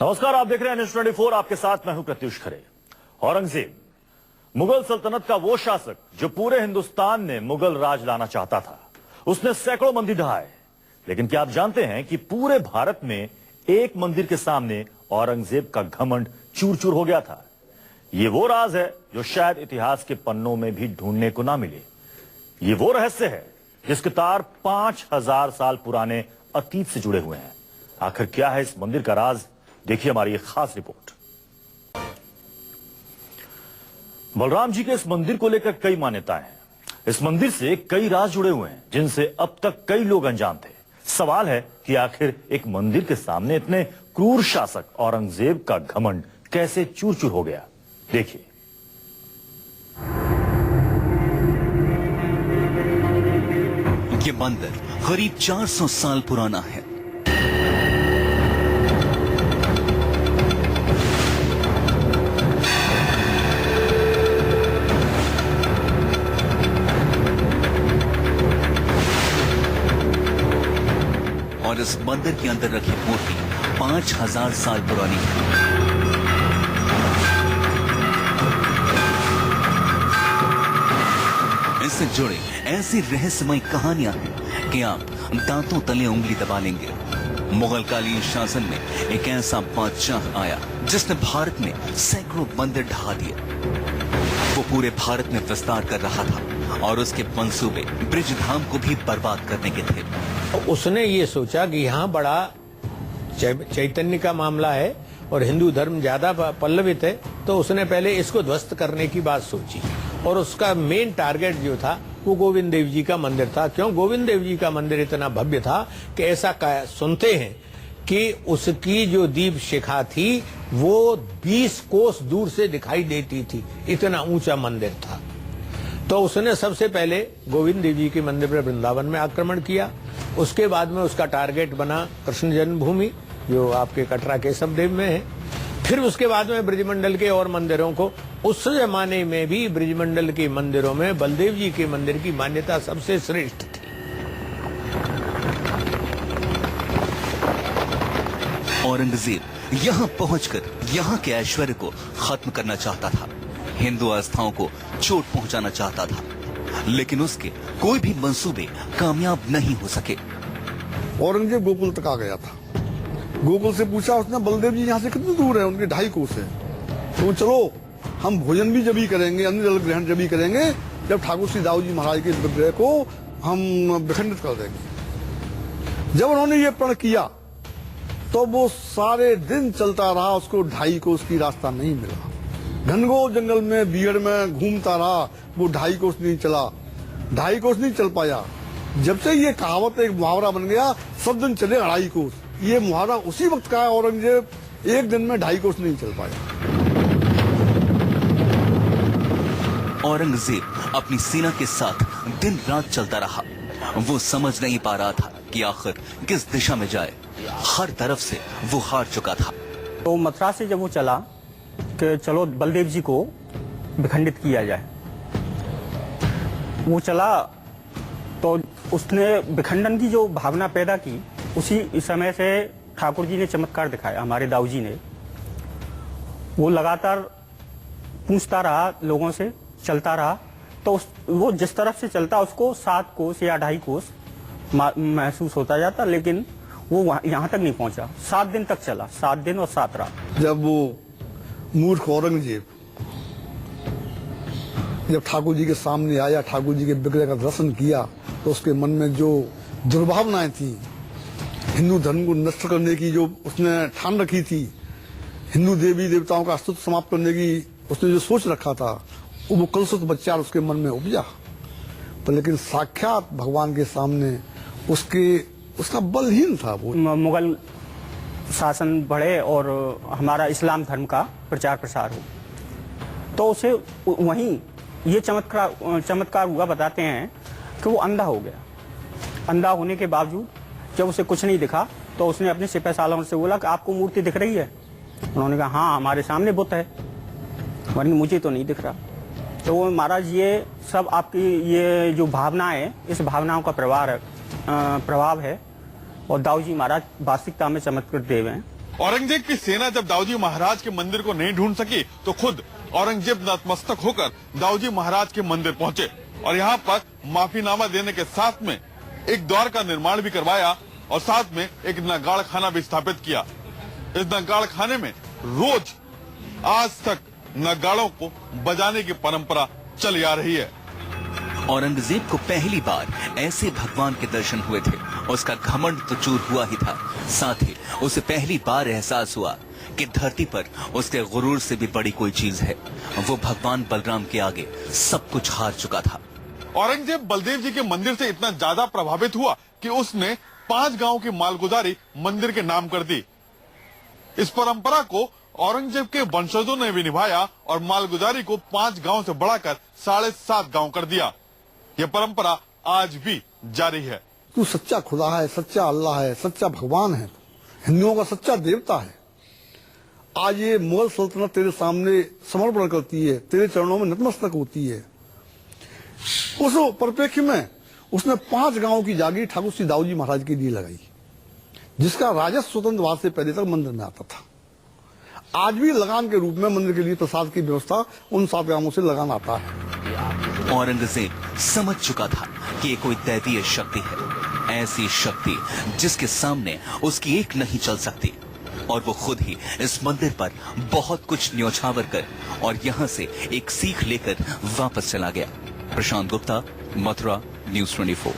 नमस्कार, आप देख रहे हैं न्यूज़ 24। आपके साथ मैं हूं प्रत्युष खरे। औरंगजेब मुगल सल्तनत का वो शासक जो पूरे हिंदुस्तान में मुगल राज लाना चाहता था। उसने सैकड़ों मंदिर ढहाए, लेकिन क्या आप जानते हैं कि पूरे भारत में एक मंदिर के सामने औरंगजेब का घमंड चूर चूर हो गया था। ये वो राज है जो शायद इतिहास के पन्नों में भी ढूंढने को ना मिले। ये वो रहस्य है जिसके तार 5000 साल पुराने अतीत से जुड़े हुए हैं। आखिर क्या है इस मंदिर का राज, देखिए हमारी एक खास रिपोर्ट। बलराम जी के इस मंदिर को लेकर कई मान्यताएं हैं। इस मंदिर से कई राज जुड़े हुए हैं जिनसे अब तक कई लोग अनजान थे। सवाल है कि आखिर एक मंदिर के सामने इतने क्रूर शासक औरंगजेब का घमंड कैसे चूर चूर हो गया, देखिए। ये मंदिर करीब 400 साल पुराना है। और इस मंदिर के अंदर रखी मूर्ति 5000 साल पुरानी है। इससे जुड़े ऐसी रहस्यमय कहानियां हैं कि आप दांतों तले उंगली दबा लेंगे। मुगल कालीन शासन में एक ऐसा बादशाह आया जिसने भारत में सैकड़ों मंदिर ढहा दिए। वो पूरे भारत में विस्तार कर रहा था और उसके मंसूबे ब्रिजधाम को भी बर्बाद करने के थे। उसने ये सोचा कि यहाँ बड़ा चैतन्य का मामला है और हिंदू धर्म ज्यादा पल्लवित है, तो उसने पहले इसको ध्वस्त करने की बात सोची। और उसका मेन टारगेट जो था वो गोविंद देव जी का मंदिर था। क्यों गोविंद देव जी का मंदिर इतना भव्य था कि ऐसा सुनते हैं कि उसकी जो दीप शिखा थी वो 20 कोस दूर से दिखाई देती थी, इतना ऊंचा मंदिर था। तो उसने सबसे पहले गोविंद देव जी के मंदिर पर वृंदावन में आक्रमण किया। उसके बाद में उसका टारगेट बना कृष्ण जन्मभूमि जो आपके कटरा केशव देव में है। फिर उसके बाद में ब्रिजमंडल के और मंदिरों को, उस जमाने में भी ब्रिजमंडल के मंदिरों में बलदेव जी के मंदिर की मान्यता सबसे श्रेष्ठ थी। औरंगजेब यहाँ पहुंचकर यहाँ के ऐश्वर्य को खत्म करना चाहता था, हिंदू आस्थाओं को चोट पहुंचाना चाहता था, लेकिन उसके कोई भी मंसूबे कामयाब नहीं हो सके। औरंगजेब गोकुल तक आ गया था। गोकुल से पूछा उसने, बलदेव जी यहाँ से कितनी दूर है? उनके 2.5 कोस है। तो चलो हम भोजन भी जब ही करेंगे, अन्न जल ग्रहण जब ही करेंगे जब ठाकुर श्री दाऊ जी महाराज के विग्रह को हम विखंडित कर देंगे। जब उन्होंने ये प्रण किया तो वो सारे दिन चलता रहा, उसको 2.5 कोस की रास्ता नहीं मिला। घनघोर जंगल में बीहड़ में घूमता रहा, वो 2.5 कोस नहीं चला, 2.5 कोस नहीं चल पाया। जब से ये कहावत एक मुहावरा बन गया, सब दिन चले 2.5 कोस, ये मुहावरा उसी वक्त का है। औरंगजेब एक दिन में 2.5 कोस नहीं चल पाया। औरंगजेब अपनी सेना के साथ दिन रात चलता रहा। वो समझ नहीं पा रहा था कि आखिर किस दिशा में जाए। हर तरफ से वो हार चुका था। तो मथुरा से जब वो चला कि चलो बलदेव जी को विखंडित किया जाए, वो चला तो उसने विखंडन की जो भावना पैदा की, उसी समय से ठाकुर जी ने चमत्कार दिखाया। हमारे दाऊ जी ने वो लगातार पूछता रहा लोगों से, चलता रहा, तो वो जिस तरफ से चलता उसको 7 कोस या 2.5 कोस महसूस होता जाता, लेकिन वो यहाँ तक नहीं पहुंचा। 7 दिन तक चला, 7 दिन और 7 रात। जब वो मूर्ख औरंगजेब जब ठाकुर जी के सामने आया, ठाकुर जी के विग्रह का दर्शन किया, तो उसके मन में जो दुर्भावनाएं थी, हिंदू धर्म को नष्ट करने की जो उसने ठान रखी थी, हिंदू देवी देवताओं का अस्तित्व समाप्त करने की उसने जो सोच रखा था, वो कलुषित विचार उसके मन में उपजा। पर लेकिन साक्षात भगवान के सामने उसका बलहीन था। वो मुगल शासन बढ़े और हमारा इस्लाम धर्म का प्रचार प्रसार हो, तो उसे वहीं ये चमत्कार हुआ। बताते हैं कि वो अंधा हो गया। अंधा होने के बावजूद जब उसे कुछ नहीं दिखा तो उसने अपने सिपह सालारों से बोला कि आपको मूर्ति दिख रही है? उन्होंने कहा हाँ, हमारे सामने बुत है, वरना मुझे तो नहीं दिख रहा। तो वो महाराज, ये सब आपकी ये जो भावना है, इस भावनाओं का प्रभाव है। और दाऊ जी महाराज वास्तविकता में चमत्कृत देव हैं। औरंगजेब की सेना जब दाऊजी महाराज के मंदिर को नहीं ढूंढ सकी तो खुद औरंगजेब नतमस्तक होकर दाऊजी महाराज के मंदिर पहुंचे और यहाँ पर माफीनामा देने के साथ में एक द्वार का निर्माण भी करवाया और साथ में एक नगाड़ खाना भी स्थापित किया। इस नगाड़ खाने में रोज आज तक नगाड़ों को बजाने की परंपरा चली आ रही है। औरंगजेब को पहली बार ऐसे भगवान के दर्शन हुए थे, उसका घमंड तो चूर हुआ ही था, साथ ही उसे पहली बार एहसास हुआ कि धरती पर उसके गुरूर से भी बड़ी कोई चीज है। वो भगवान बलराम के आगे सब कुछ हार चुका था। औरंगजेब बलदेव जी के मंदिर से इतना ज्यादा प्रभावित हुआ कि उसने 5 गांव की मालगुजारी मंदिर के नाम कर दी। इस परंपरा को औरंगजेब के वंशजों ने भी निभाया और मालगुजारी को 5 गांव से बढ़ाकर 7.5 गांव कर दिया। यह परंपरा आज भी जारी है। तू सच्चा खुदा है, सच्चा अल्लाह है, सच्चा भगवान है, हिंदुओं का सच्चा देवता है। आज ये मुगल सल्तनत तेरे सामने समर्पण करती है, तेरे चरणों में नतमस्तक होती है। उस परिप्रेक्ष्य में उसने 5 गांवों की जागीर ठाकुर श्री दाऊजी महाराज के लिए लगाई, जिसका राजस्व स्वतंत्रवाद से पहले तक मंदिर में आता था। आज भी लगान के रूप में मंदिर के लिए प्रसाद की व्यवस्था उन 7 गांवों से लगान आता है। औरंगजेब समझ चुका था कि ये कोई दैवीय शक्ति है, ऐसी शक्ति जिसके सामने उसकी एक नहीं चल सकती, और वो खुद ही इस मंदिर पर बहुत कुछ न्योछावर कर और यहाँ से एक सीख लेकर वापस चला गया। प्रशांत गुप्ता, मथुरा, न्यूज़ 24।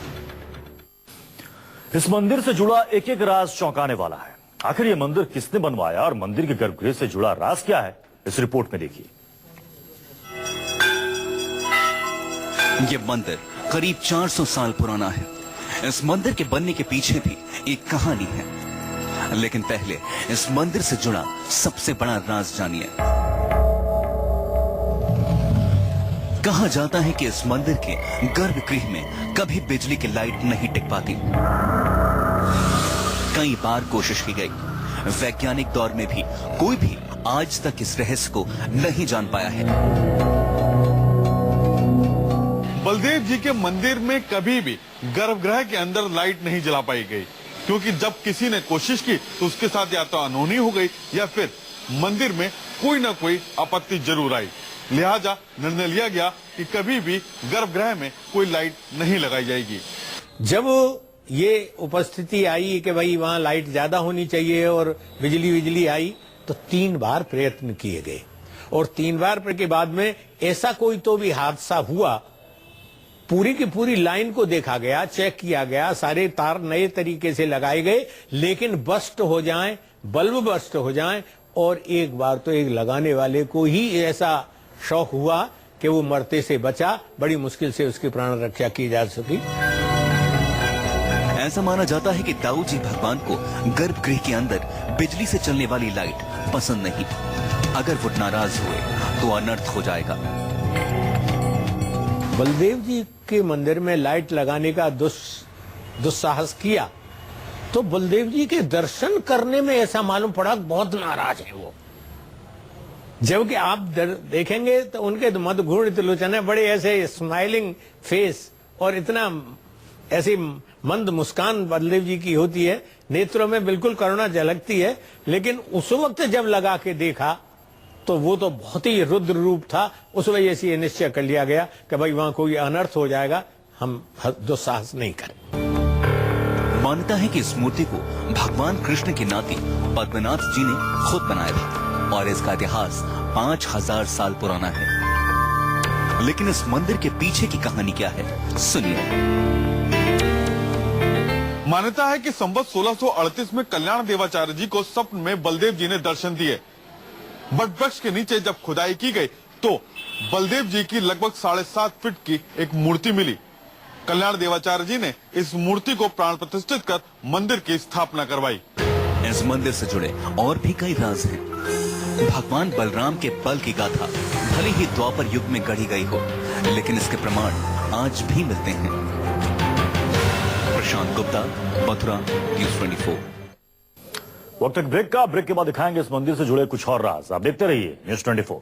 इस मंदिर से जुड़ा एक एक राज चौंकाने वाला है। आखिर ये मंदिर किसने बनवाया और मंदिर के गर्भगृह से जुड़ा राज क्या है, इस रिपोर्ट में देखिए। ये मंदिर करीब 400 साल पुराना है। इस मंदिर के बनने के पीछे भी एक कहानी है, लेकिन पहले इस मंदिर से जुड़ा सबसे बड़ा राज जानिए। कहा जाता है कि इस मंदिर के गर्भगृह में कभी बिजली की लाइट नहीं टिक पाती। कई बार कोशिश की गई, वैज्ञानिक दौर में भी कोई भी आज तक इस रहस्य को नहीं जान पाया है। बलदेव जी के मंदिर में कभी भी गर्भगृह के अंदर लाइट नहीं जला पाई गई, क्योंकि जब किसी ने कोशिश की तो उसके साथ या तो अनहोनी हो गई या फिर मंदिर में कोई ना कोई आपत्ति जरूर आई। लिहाजा निर्णय लिया गया कि कभी भी गर्भगृह में कोई लाइट नहीं लगाई जाएगी। जब ये उपस्थिति आई कि भाई वहां लाइट ज्यादा होनी चाहिए और बिजली आई, तो 3 बार प्रयत्न किए गए और 3 बार के बाद में ऐसा कोई तो भी हादसा हुआ, पूरी की पूरी लाइन को देखा गया, चेक किया गया, सारे तार नए तरीके से लगाए गए, लेकिन बस्ट हो जाएं, बल्ब बस्ट हो जाएं, और एक बार तो एक लगाने वाले को ही ऐसा शौक हुआ कि वो मरते से बचा। बड़ी मुश्किल से उसकी प्राण रक्षा की जा सकी। ऐसा माना जाता है कि दाऊ जी भगवान को गर्भगृह के अंदर बिजली से चलने वाली लाइट पसंद नहीं। अगर वो नाराज हुए तो अनर्थ हो जाएगा। बलदेव जी के मंदिर में लाइट लगाने का दुस्साहस किया तो बलदेव जी के दर्शन करने में ऐसा मालूम पड़ा बहुत नाराज है वो। जबकि आप देखेंगे तो उनके मधुघूर्ण त्रिलोचन है, बड़े ऐसे स्माइलिंग फेस और इतना ऐसी मंद मुस्कान बलदेव जी की होती है, नेत्रों में बिल्कुल करुणा झलकती है। लेकिन उस वक्त जब लगा के देखा तो वो तो बहुत ही रुद्र रूप था। उस वजह से ये निश्चय कर लिया गया कि भाई वहां कोई अनर्थ हो जाएगा, हम दुस्साहस नहीं करें। मान्यता है कि इस मूर्ति को भगवान कृष्ण के नाती पद्मनाथ जी ने खुद बनाया था और इसका इतिहास 5000 साल पुराना है। लेकिन इस मंदिर के पीछे की कहानी क्या है, सुनिए। मान्यता है कि संवत 1638 में कल्याण देवाचार्य जी को स्वप्न में बलदेव जी ने दर्शन दिए। बट वृक्ष के नीचे जब खुदाई की गई तो बलदेव जी की लगभग 7.5 फीट की एक मूर्ति मिली। कल्याण देवाचार्य जी ने इस मूर्ति को प्राण प्रतिष्ठित कर मंदिर की स्थापना करवाई। इस मंदिर से जुड़े और भी कई राज हैं। भगवान बलराम के बल की गाथा भले ही द्वापर युग में गढ़ी गई हो, लेकिन इसके प्रमाण आज भी मिलते हैं। प्रशांत गुप्ता, मथुरा, न्यूज़ 24। वक्त एक ब्रेक का, ब्रेक के बाद दिखाएंगे इस मंदिर से जुड़े कुछ और राज। आप देखते रहिए न्यूज़ 24।